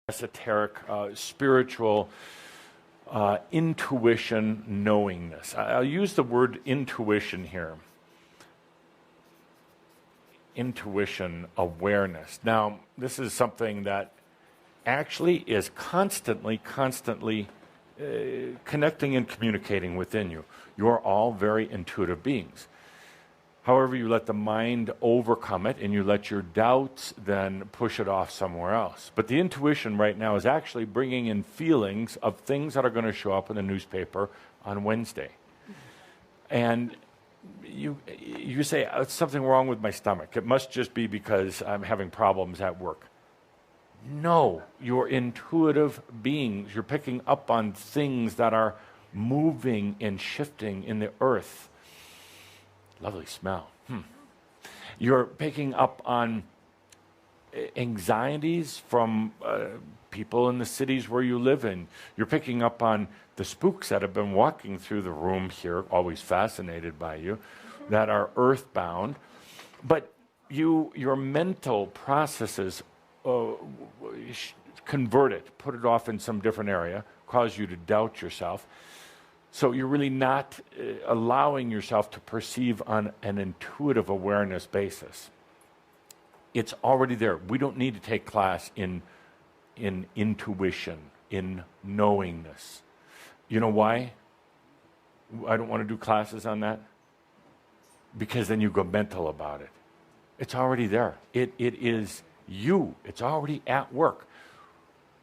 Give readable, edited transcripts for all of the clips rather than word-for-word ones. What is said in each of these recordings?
esoteric, spiritual intuition, knowingness. I'll use the word intuition here. Intuition, awareness. Now, this is something that actually is constantly connecting and communicating within you. You're all very intuitive beings. However, you let the mind overcome it and you let your doubts then push it off somewhere else. But the intuition right now is actually bringing in feelings of things that are going to show up in the newspaper on Wednesday. And you say, "It's something wrong with my stomach. It must just be because I'm having problems at work." No, you're intuitive beings. You're picking up on things that are moving and shifting in the earth. Lovely smell. You're picking up on anxieties from people in the cities where you live in. You're picking up on the spooks that have been walking through the room here, always fascinated by you, that are earthbound. But your mental processes convert it, put it off in some different area, cause you to doubt yourself. So you're really not allowing yourself to perceive on an intuitive awareness basis. It's already there. We don't need to take class in intuition, in knowingness. You know why I don't want to do classes on that? Because then you go mental about it. It's already there. It is you. It's already at work.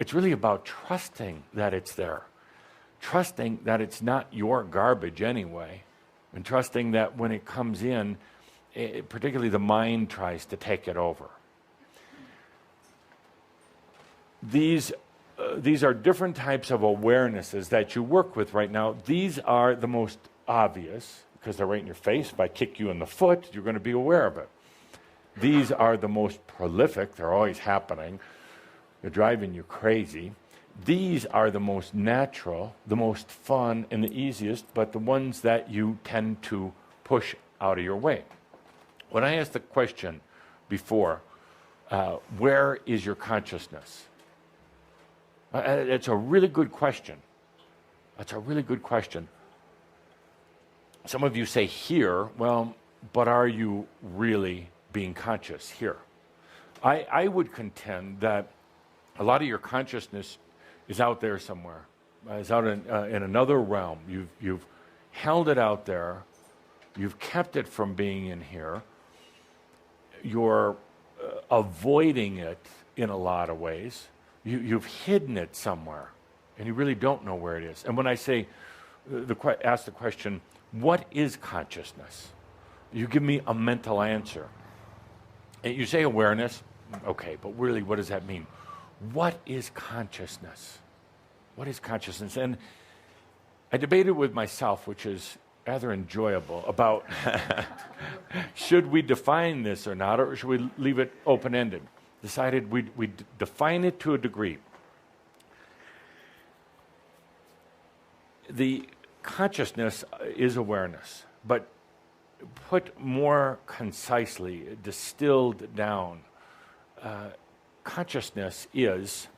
It's really about trusting that it's there. Trusting that it's not your garbage anyway, and trusting that when it comes in, particularly the mind tries to take it over. These are different types of awarenesses that you work with right now. These are the most obvious, because they're right in your face. If I kick you in the foot, you're going to be aware of it. These are the most prolific. They're always happening. They're driving you crazy. These are the most natural, the most fun, and the easiest, but the ones that you tend to push out of your way. When I asked the question before, where is your consciousness? It's a really good question. That's a really good question. Some of you say here, well, but are you really being conscious here? I would contend that a lot of your consciousness is out there somewhere, is out in another realm. You've held it out there. You've kept it from being in here. You're avoiding it in a lot of ways. You've hidden it somewhere, and you really don't know where it is. And when I say, ask the question, what is consciousness? You give me a mental answer. And you say awareness, okay, but really what does that mean? What is consciousness? What is consciousness? And I debated with myself, which is rather enjoyable, about should we define this or not, or should we leave it open-ended? Decided we'd define it to a degree. The consciousness is awareness, but put more concisely, distilled down, consciousness is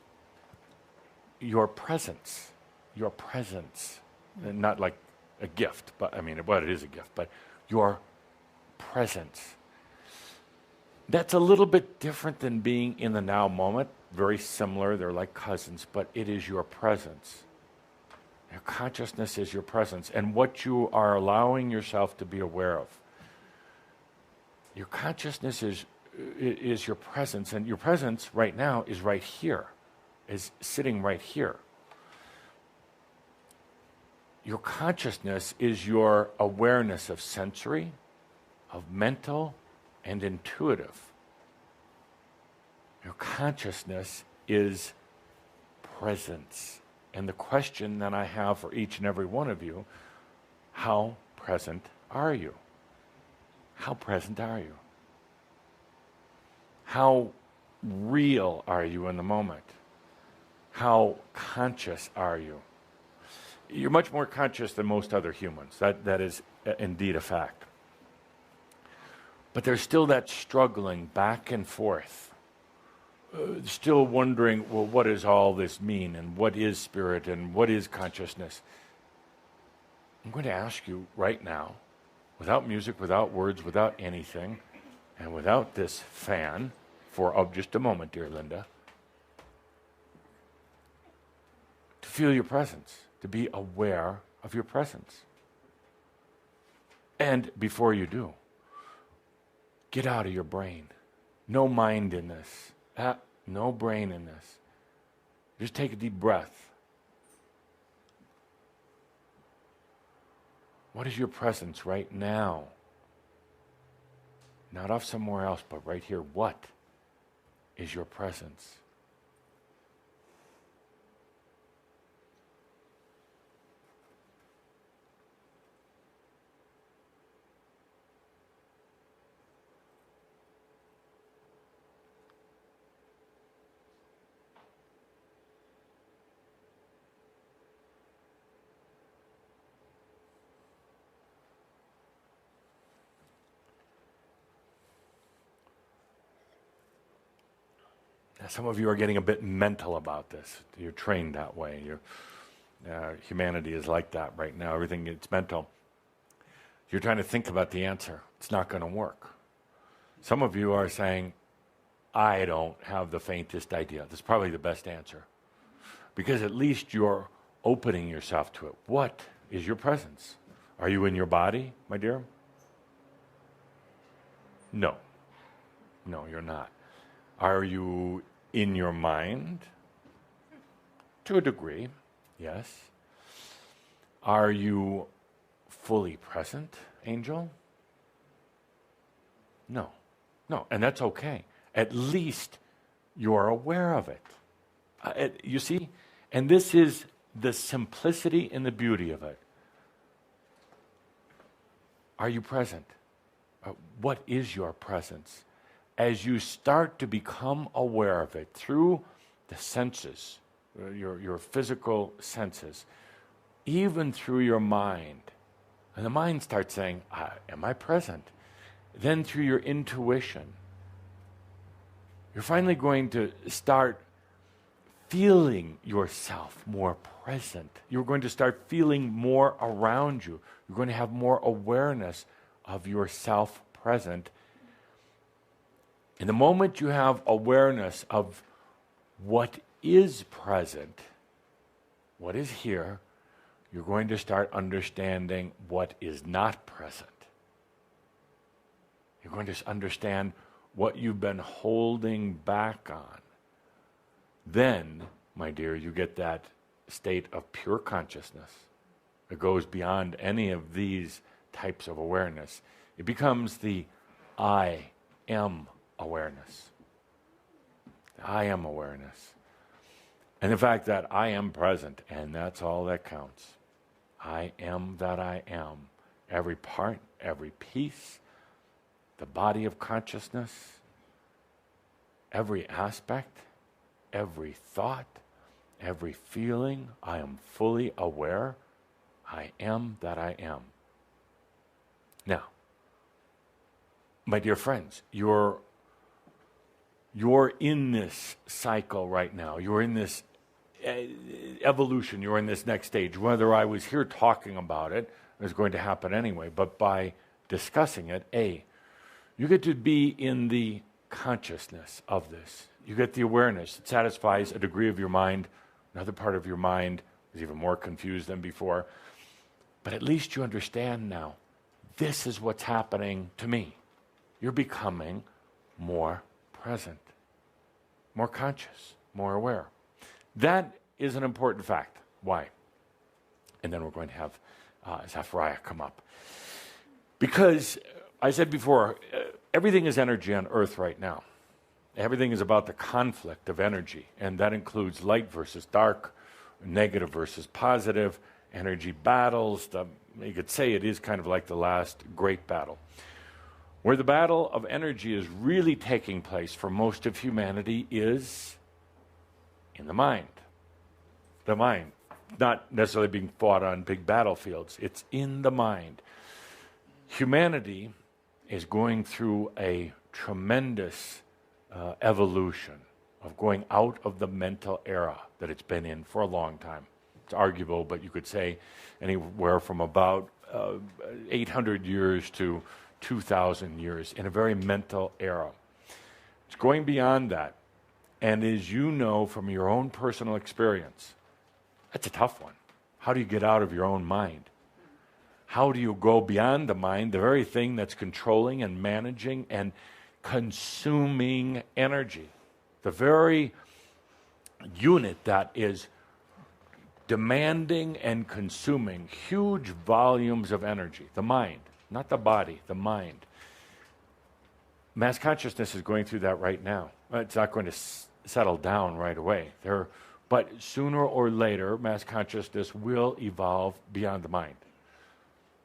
your presence, not like a gift, but I mean, well, it is a gift, but your presence. That's a little bit different than being in the now moment, very similar, they're like cousins, but it is your presence. Your consciousness is your presence, and what you are allowing yourself to be aware of. Your consciousness is your presence, and your presence right now is right here, is sitting right here. Your consciousness is your awareness of sensory, of mental, and intuitive. Your consciousness is presence. And the question that I have for each and every one of you, how present are you? How present are you? How real are you in the moment? How conscious are you? You're much more conscious than most other humans. That is indeed a fact. But there's still that struggling back and forth still wondering, well, what does all this mean? And what is spirit? And what is consciousness? I'm going to ask you right now, without music, without words, without anything, and without this fan, for just a moment, dear Linda, to feel your presence, to be aware of your presence. And before you do, get out of your brain. No mind in this. No brain in this. Just take a deep breath. What is your presence right now? Not off somewhere else, but right here. What is your presence? Some of you are getting a bit mental about this. You're trained that way. Humanity is like that right now. Everything gets mental. You're trying to think about the answer. It's not going to work. Some of you are saying, I don't have the faintest idea. That's probably the best answer. Because at least you're opening yourself to it. What is your presence? Are you in your body, my dear? No. No, you're not. Are you in your mind? To a degree, yes. Are you fully present, Angel? No. No, and that's okay. At least you're aware of it. You see? And this is the simplicity and the beauty of it. Are you present? What is your presence? As you start to become aware of it through the senses, your physical senses, even through your mind, and the mind starts saying, am I present? Then through your intuition, you're finally going to start feeling yourself more present. You're going to start feeling more around you. You're going to have more awareness of yourself present. And the moment you have awareness of what is present, what is here, you're going to start understanding what is not present. You're going to understand what you've been holding back on. Then, my dear, you get that state of pure consciousness. It goes beyond any of these types of awareness. It becomes the I am awareness. I am awareness. And the fact that I am present, and that's all that counts. I am that I am. Every part, every piece, the body of consciousness, every aspect, every thought, every feeling, I am fully aware. I am that I am. Now, my dear friends, you're in this cycle right now. You're in this evolution. You're in this next stage. Whether I was here talking about it, it's going to happen anyway. But by discussing it, you get to be in the consciousness of this. You get the awareness. It satisfies a degree of your mind. Another part of your mind is even more confused than before. But at least you understand now, this is what's happening to me. You're becoming more present, more conscious, more aware. That is an important fact. Why? And then we're going to have Zachariah come up. Because I said before, everything is energy on earth right now. Everything is about the conflict of energy, and that includes light versus dark, negative versus positive, energy battles. You could say it is kind of like the last great battle. Where the battle of energy is really taking place for most of humanity is in the mind. The mind, not necessarily being fought on big battlefields. It's in the mind. Humanity is going through a tremendous evolution. of going out of the mental era that it's been in for a long time. It's arguable, but you could say anywhere from about 800 years to 2,000 years in a very mental era. It's going beyond that. And as you know from your own personal experience, that's a tough one. How do you get out of your own mind? How do you go beyond the mind, the very thing that's controlling and managing and consuming energy? The very unit that is demanding and consuming huge volumes of energy. The mind, not the body, the mind. Mass consciousness is going through that right now. It's not going to settle down right away. But sooner or later, mass consciousness will evolve beyond the mind.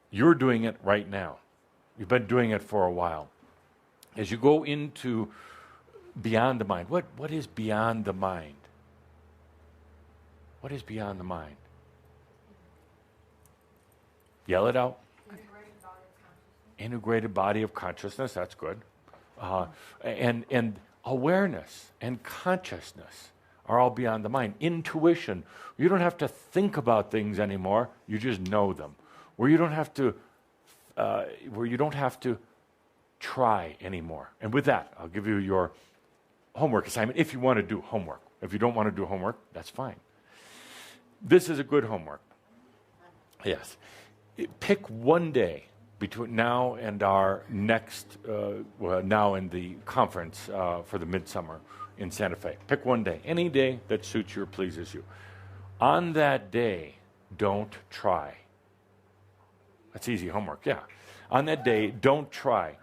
You're doing it right now. You've been doing it for a while. As you go into beyond the mind, what is beyond the mind? What is beyond the mind? Yell it out. Integrated body of consciousness, that's good. And awareness and consciousness are all beyond the mind. Intuition, you don't have to think about things anymore, you just know them. Where you don't have to try anymore. And with that, I'll give you your homework assignment if you want to do homework. If you don't want to do homework, that's fine. This is a good homework. Yes. Pick one day between now and our next, now in the conference for the midsummer in Santa Fe. Pick one day, any day that suits you or pleases you. On that day, don't try. That's easy homework, yeah. On that day, don't try.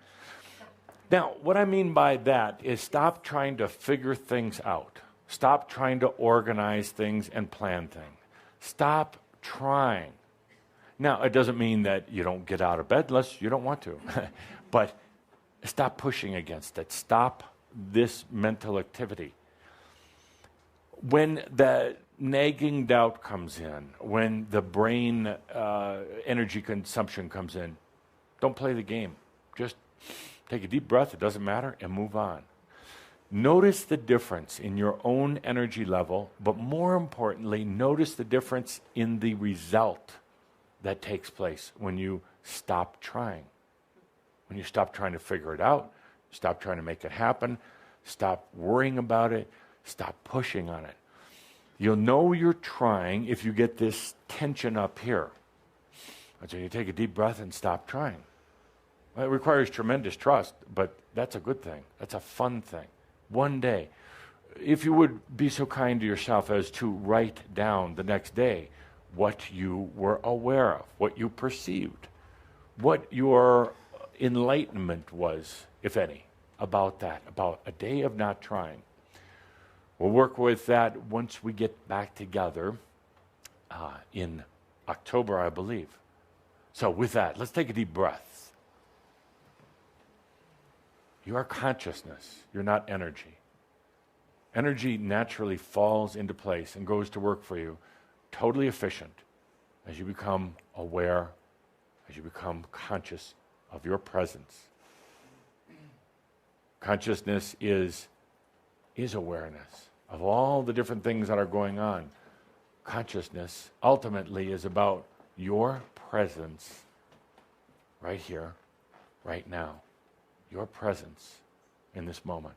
Now, what I mean by that is stop trying to figure things out. Stop trying to organize things and plan things. Stop trying. Now, it doesn't mean that you don't get out of bed unless you don't want to. But stop pushing against it. Stop this mental activity. When the nagging doubt comes in, when the brain energy consumption comes in, don't play the game. Just take a deep breath, it doesn't matter, and move on. Notice the difference in your own energy level, but more importantly, notice the difference in the result that takes place when you stop trying. When you stop trying to figure it out, stop trying to make it happen, stop worrying about it, stop pushing on it. You'll know you're trying if you get this tension up here. So you take a deep breath and stop trying. Well, it requires tremendous trust, but that's a good thing. That's a fun thing. One day. If you would be so kind to yourself as to write down the next day what you were aware of, what you perceived, what your enlightenment was, if any, about that, about a day of not trying. We'll work with that once we get back together in October, I believe. So with that, let's take a deep breath. You are consciousness. You're not energy. Energy naturally falls into place and goes to work for you, totally efficient, as you become aware, as you become conscious of your presence. Consciousness is awareness of all the different things that are going on. Consciousness ultimately is about your presence right here, right now. Your presence in this moment.